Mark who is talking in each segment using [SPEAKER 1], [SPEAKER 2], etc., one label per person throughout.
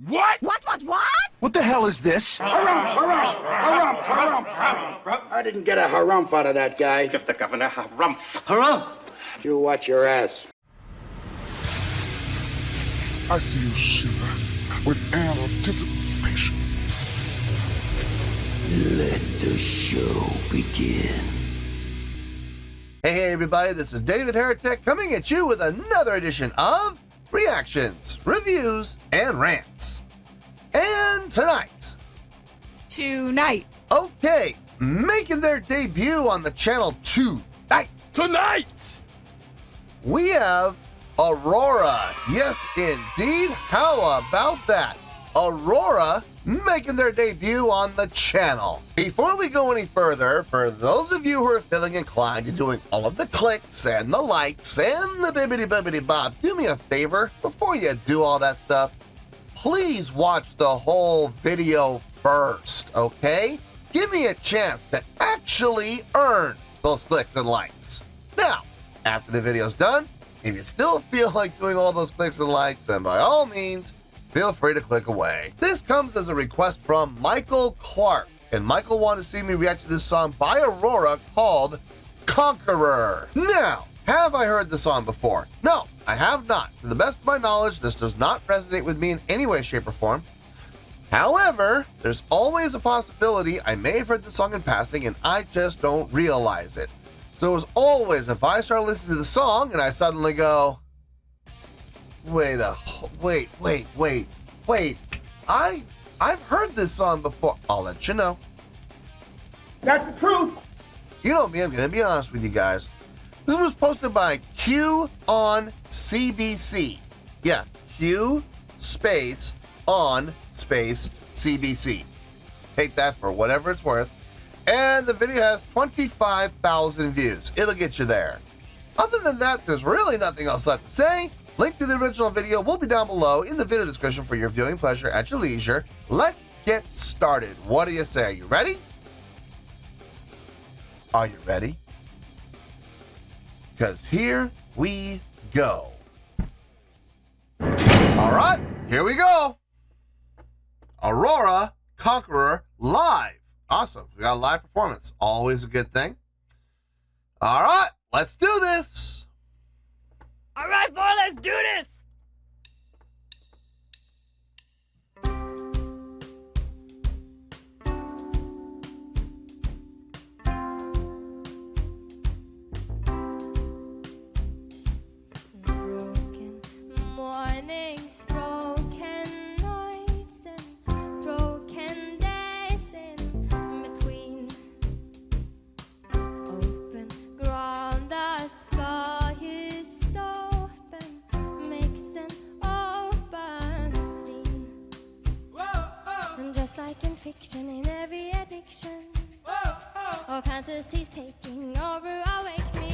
[SPEAKER 1] What?
[SPEAKER 2] What?
[SPEAKER 3] What the hell is this?
[SPEAKER 4] Harumph. I didn't get a harumph out of that guy.
[SPEAKER 1] Give the governor harumph.
[SPEAKER 3] Harumph!
[SPEAKER 4] You watch your ass.
[SPEAKER 5] I see you shiver with anticipation.
[SPEAKER 6] Let the show begin.
[SPEAKER 7] Hey everybody, this is David Heretic coming at you with another edition of Reactions, Reviews, and Rants. And tonight, okay, making their debut on the channel tonight, we have Aurora. Yes, indeed. How about that? Aurora making their debut on the channel. Before we go any further, for those of you who are feeling inclined to doing all of the clicks and the likes and the bibbidi-bobbidi-bob, do me a favor, before you do all that stuff, please watch the whole video first, okay? Give me a chance to actually earn those clicks and likes. Now, after the video's done, if you still feel like doing all those clicks and likes, then by all means, feel free to click away. This comes as a request from Michael Clark, and Michael wanted to see me react to this song by Aurora called Conqueror. Now, have I heard the song before? No, I have not. To the best of my knowledge, this does not resonate with me in any way, shape, or form. However, there's always a possibility I may have heard the song in passing and I just don't realize it. So as always, if I start listening to the song and I suddenly go, wait, I've heard this song before, I'll let you know.
[SPEAKER 4] That's the truth.
[SPEAKER 7] You know me, I'm gonna be honest with you guys. This was posted by Q on CBC. Yeah, Q space on space CBC. Take that for whatever it's worth. And the video has 25,000 views. It'll get you there. Other than that, there's really nothing else left to say. Link to the original video will be down below in the video description for your viewing pleasure at your leisure. Let's get started. What do you say? Are you ready? Are you ready? Because here we go. All right, here we go. Aurora Conqueror live. Awesome. We got a live performance. Always a good thing. All right, let's do this.
[SPEAKER 2] All right, boy, let's do this.
[SPEAKER 8] Broken mornings, broken nights, and broken days in between. Open ground, the sky is open, makes an open scene. And just like in fiction, in every addiction of fantasies taking over, awake me.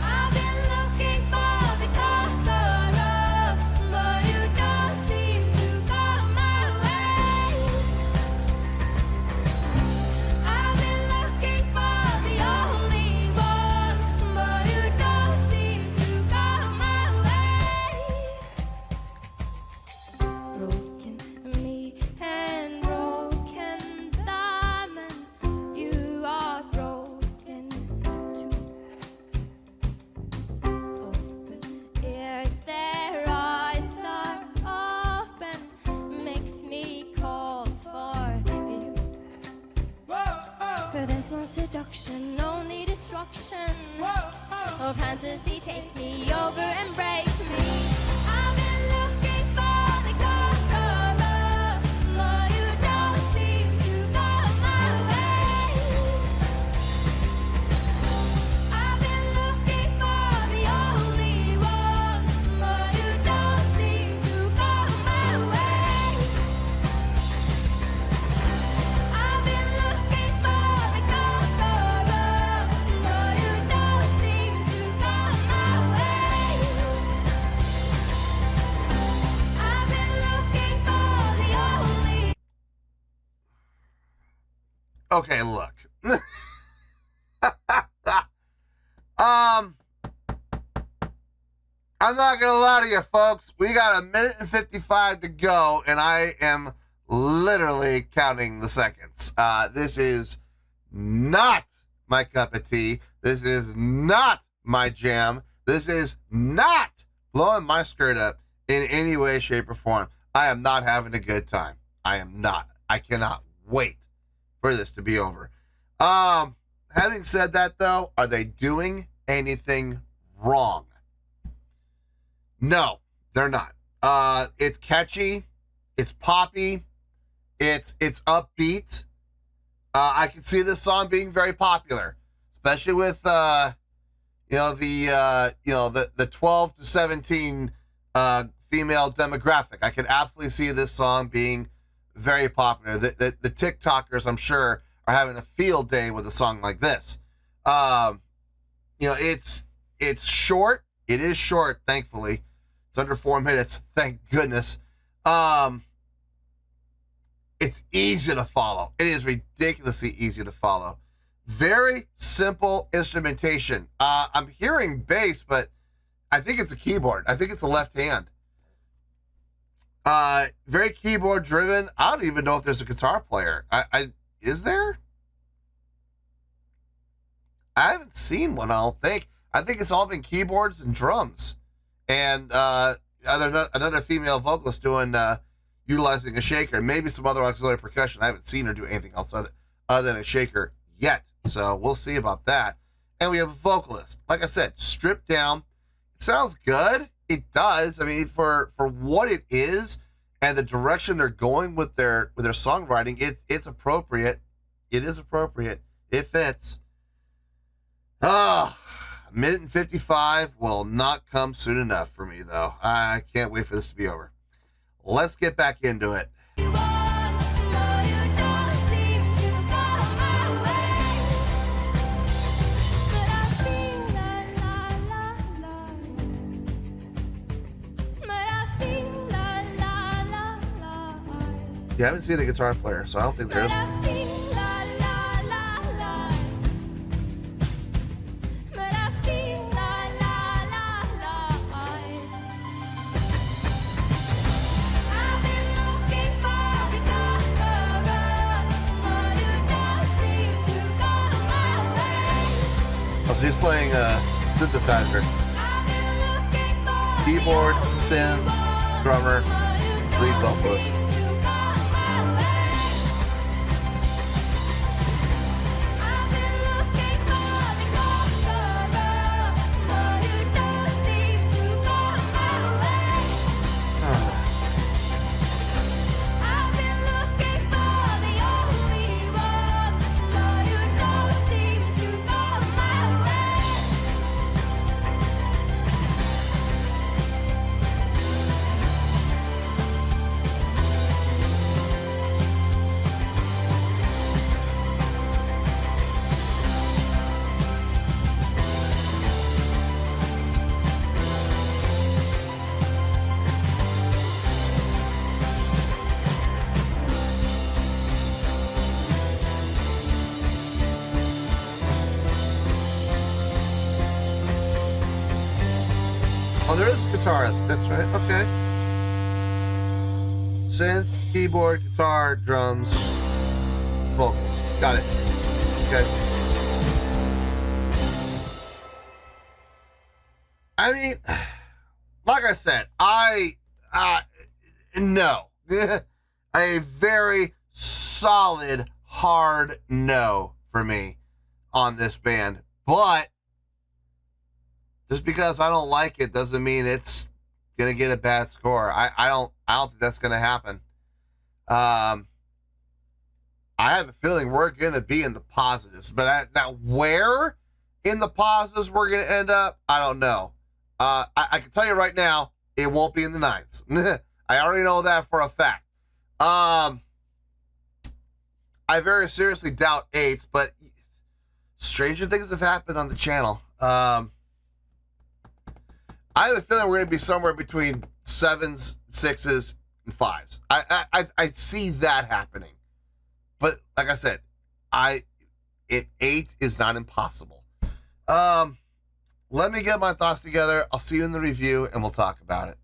[SPEAKER 8] I've been looking for the conqueror, but you don't seem to come my way. I've been looking for the only one, but you don't seem to come my way. Broken me and broken them, and you are broken too. Open ears, their eyes are open, makes me call for you. But there's no seduction, only destruction of fantasy. Take me over and break me. I've been looking for the conqueror, but you don't seem to come my way. I've been looking for the only one, but you don't seem to come my way. I've been looking for the conqueror, but you don't seem to come my way. I've been looking for the only.
[SPEAKER 7] Okay, look. I'm not going to lie to you, folks. We got 1 minute and 55 to go, and I am literally counting the seconds. This is not my cup of tea. This is not my jam. This is not blowing my skirt up in any way, shape, or form. I am not having a good time. I am not. I cannot wait for this to be over. Having said that, though, are they doing anything wrong? No, they're not. It's catchy. It's poppy. It's upbeat. I can see this song being very popular, especially with the 12 to 17 female demographic. I can absolutely see this song being very popular. The TikTokers, I'm sure, are having a field day with a song like this. It's short. It is short, thankfully. It's under 4 minutes, thank goodness. It's easy to follow. It is ridiculously easy to follow. Very simple instrumentation. I'm hearing bass, but I think it's a keyboard. I think it's a left hand. Very keyboard driven. I don't even know if there's a guitar player. Is there? I haven't seen one, I don't think. I think it's all been keyboards and drums. And another female vocalist doing utilizing a shaker, maybe some other auxiliary percussion. I haven't seen her do anything else other than a shaker yet, so we'll see about that. And we have a vocalist, like I said, stripped down. It sounds good. It does. I mean, for what it is and the direction they're going with their songwriting, it's appropriate. It is appropriate. It fits. 1 minute and 55 will not come soon enough for me, though. I can't wait for this to be over. Let's get back into it. Yeah, I haven't seen a guitar player, so I don't think there is one. So he's playing a synthesizer, keyboard, synth, drummer, lead vocalist. Oh, there is a guitarist. That's right. Okay. Synth, keyboard, guitar, drums, vocals. Got it. Okay. I mean, like I said, no. A very solid, hard no for me on this band. But just because I don't like it doesn't mean it's gonna get a bad score. I don't think that's gonna happen. I have a feeling we're gonna be in the positives, but now where in the positives we're gonna end up, I don't know. I can tell you right now, it won't be in the 9s. I already know that for a fact. I very seriously doubt 8s, but stranger things have happened on the channel. I have a feeling we're going to be somewhere between 7s, 6s, and 5s. I see that happening. But like I said, 8 is not impossible. let me get my thoughts together. I'll see you in the review and we'll talk about it.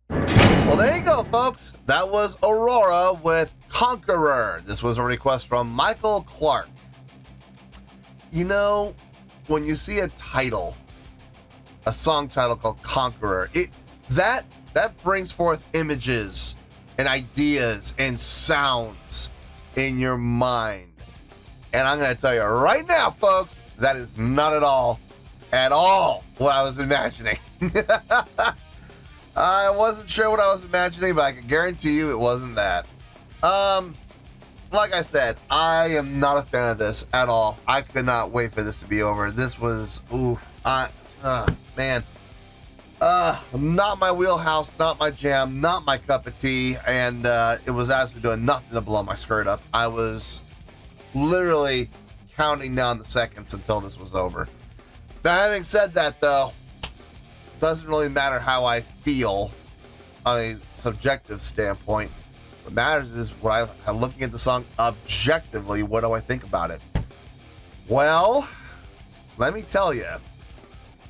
[SPEAKER 7] Well, there you go, folks. That was Aurora with Conqueror. This was a request from Michael Clark. You know, when you see a title, a song title called Conqueror, that brings forth images and ideas and sounds in your mind. And I'm going to tell you right now, folks, that is not at all what I was imagining. I wasn't sure what I was imagining, but I can guarantee you it wasn't that. Like I said, I am not a fan of this at all. I could not wait for this to be over. This was, man. Not my wheelhouse, not my jam, not my cup of tea, and it was absolutely doing nothing to blow my skirt up. I was literally counting down the seconds until this was over. Now, having said that, though, it doesn't really matter how I feel on a subjective standpoint. What matters is what I'm looking at the song objectively. What do I think about it? Well, let me tell you,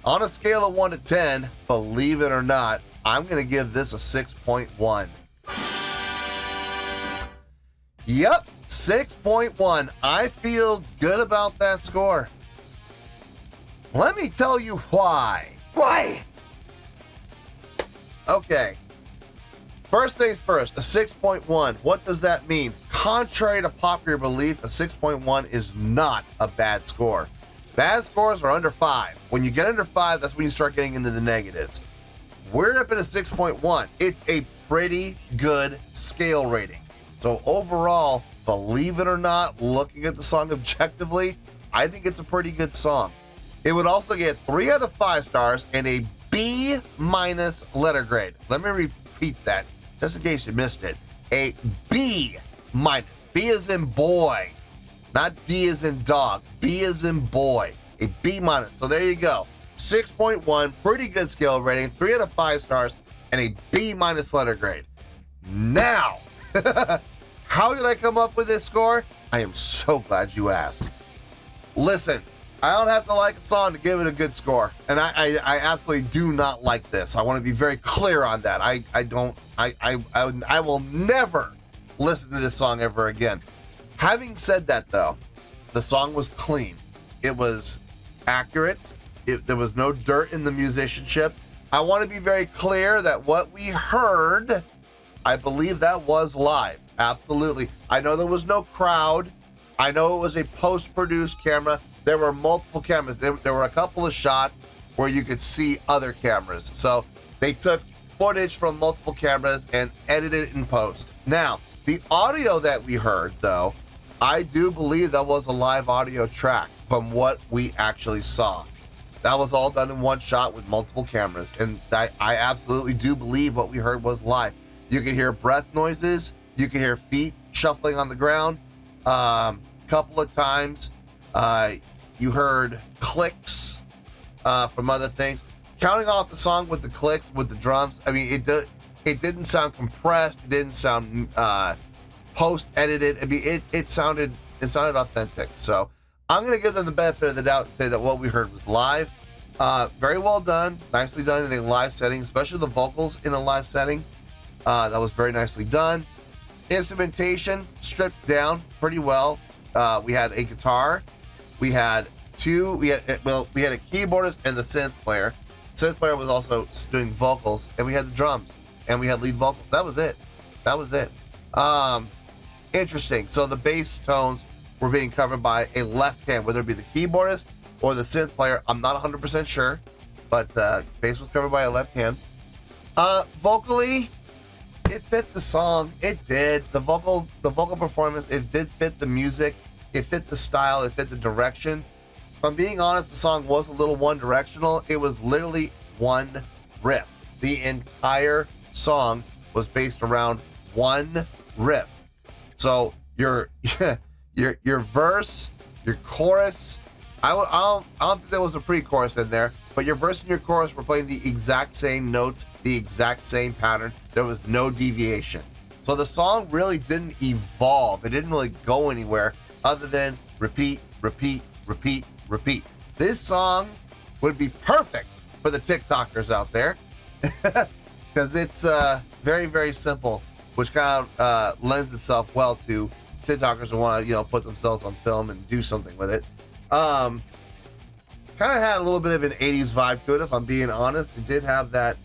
[SPEAKER 7] on a scale of 1 to 10, believe it or not, I'm going to give this a 6.1. Yep, 6.1. I feel good about that score. Let me tell you why.
[SPEAKER 4] Why?
[SPEAKER 7] Okay. First things first, a 6.1. What does that mean? Contrary to popular belief, a 6.1 is not a bad score. Bad scores are under 5. When you get under 5, that's when you start getting into the negatives. We're up at a 6.1. It's a pretty good scale rating. So overall, believe it or not, looking at the song objectively, I think it's a pretty good song. It would also get 3 out of 5 stars and a B- letter grade. Let me repeat that, just in case you missed it. A B-. B as in boy, not D as in dog. B as in boy. A B-. So there you go. 6.1, pretty good scale rating, 3 out of 5 stars, and a B- letter grade. Now, how did I come up with this score? I am so glad you asked. Listen, I don't have to like a song to give it a good score, and I absolutely do not like this. I want to be very clear on that. I will never listen to this song ever again. Having said that, though, the song was clean. It was accurate. There was no dirt in the musicianship. I want to be very clear that what we heard, I believe that was live. Absolutely. I know there was no crowd. I know it was a post-produced camera. There were multiple cameras. There were a couple of shots where you could see other cameras. So they took footage from multiple cameras and edited it in post. Now, the audio that we heard, though, I do believe that was a live audio track from what we actually saw. That was all done in one shot with multiple cameras. And I absolutely do believe what we heard was live. You could hear breath noises. You could hear feet shuffling on the ground. Couple of times. You heard clicks from other things. Counting off the song with the clicks, with the drums, I mean, it didn't sound compressed. It didn't sound post-edited. I mean, it sounded authentic. So I'm going to give them the benefit of the doubt and say that what we heard was live. Very well done. Nicely done in a live setting, especially the vocals in a live setting. That was very nicely done. Instrumentation stripped down pretty well. We had a guitar. We had a keyboardist and the synth player. Synth player was also doing vocals, and we had the drums, and we had lead vocals. That was it. Interesting. So the bass tones were being covered by a left hand, whether it be the keyboardist or the synth player. I'm not 100% sure, but bass was covered by a left hand. Vocally, it fit the song. It did. The vocal performance, it did fit the music. It fit the style. It fit the direction. If I'm being honest, the song was a little one-directional. It was literally one riff. The entire song was based around one riff. So your verse, your chorus, I don't think there was a pre-chorus in there, but your verse and your chorus were playing the exact same notes, the exact same pattern. There was no deviation. So the song really didn't evolve. It didn't really go anywhere other than repeat, repeat, repeat, repeat. This song would be perfect for the TikTokers out there because it's very, very simple, which kind of lends itself well to TikTokers who want to, put themselves on film and do something with it. Kind of had a little bit of an 80s vibe to it, if I'm being honest. It did have that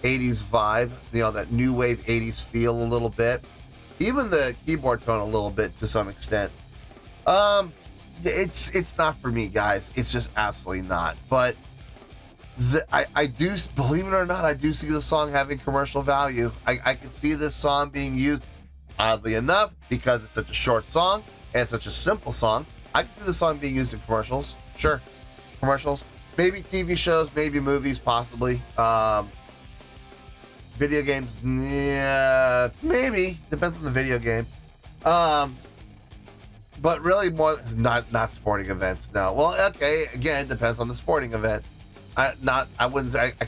[SPEAKER 7] 80s vibe, that new wave 80s feel a little bit. Even the keyboard tone a little bit to some extent. It's not for me, guys. It's just absolutely not. But I do, believe it or not, I do see the song having commercial value. I can see this song being used, oddly enough, because it's such a short song and it's such a simple song. I can see the song being used in commercials. Sure, commercials. Maybe TV shows, maybe movies, possibly. Video games, yeah, maybe. Depends on the video game. But really more, not sporting events, no. Well, okay, again, depends on the sporting event. I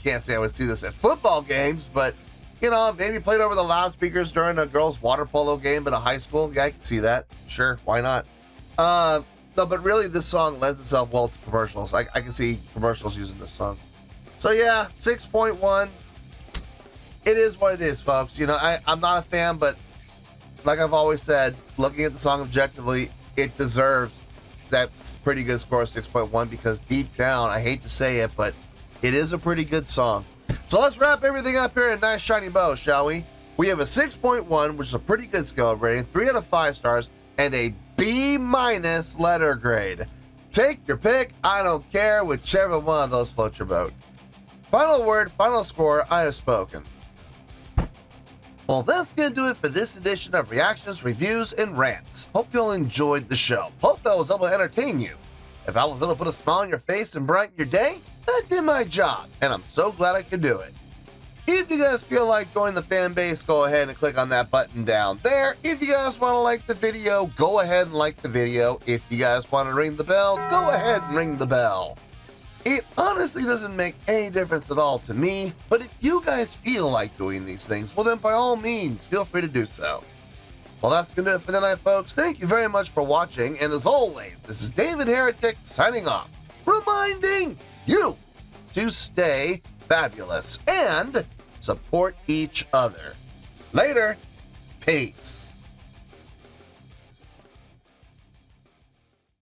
[SPEAKER 7] can't say I would see this at football games, but, maybe played over the loudspeakers during a girls' water polo game at a high school. Yeah, I can see that. Sure, why not? No, but really this song lends itself well to commercials. I can see commercials using this song. So yeah, 6.1. It is what it is, folks. I'm not a fan, but like I've always said, looking at the song objectively, it deserves that pretty good score of 6.1 because deep down, I hate to say it, but it is a pretty good song. So let's wrap everything up here in a nice shiny bow, shall we? We have a 6.1, which is a pretty good scale rating, 3 out of 5 stars, and a B- letter grade. Take your pick. I don't care. Whichever one of those floats your boat. Final word, final score, I have spoken. Well, that's going to do it for this edition of Reactions, Reviews, and Rants. Hope you all enjoyed the show. Hope I was able to entertain you. If I was able to put a smile on your face and brighten your day, that did my job, and I'm so glad I could do it. If you guys feel like joining the fan base, go ahead and click on that button down there. If you guys want to like the video, go ahead and like the video. If you guys want to ring the bell, go ahead and ring the bell. It honestly doesn't make any difference at all to me, but if you guys feel like doing these things, well then by all means, feel free to do so. Well, that's going to do it for tonight, folks. Thank you very much for watching, and as always, this is David Heretic signing off, reminding you to stay fabulous and support each other. Later. Peace.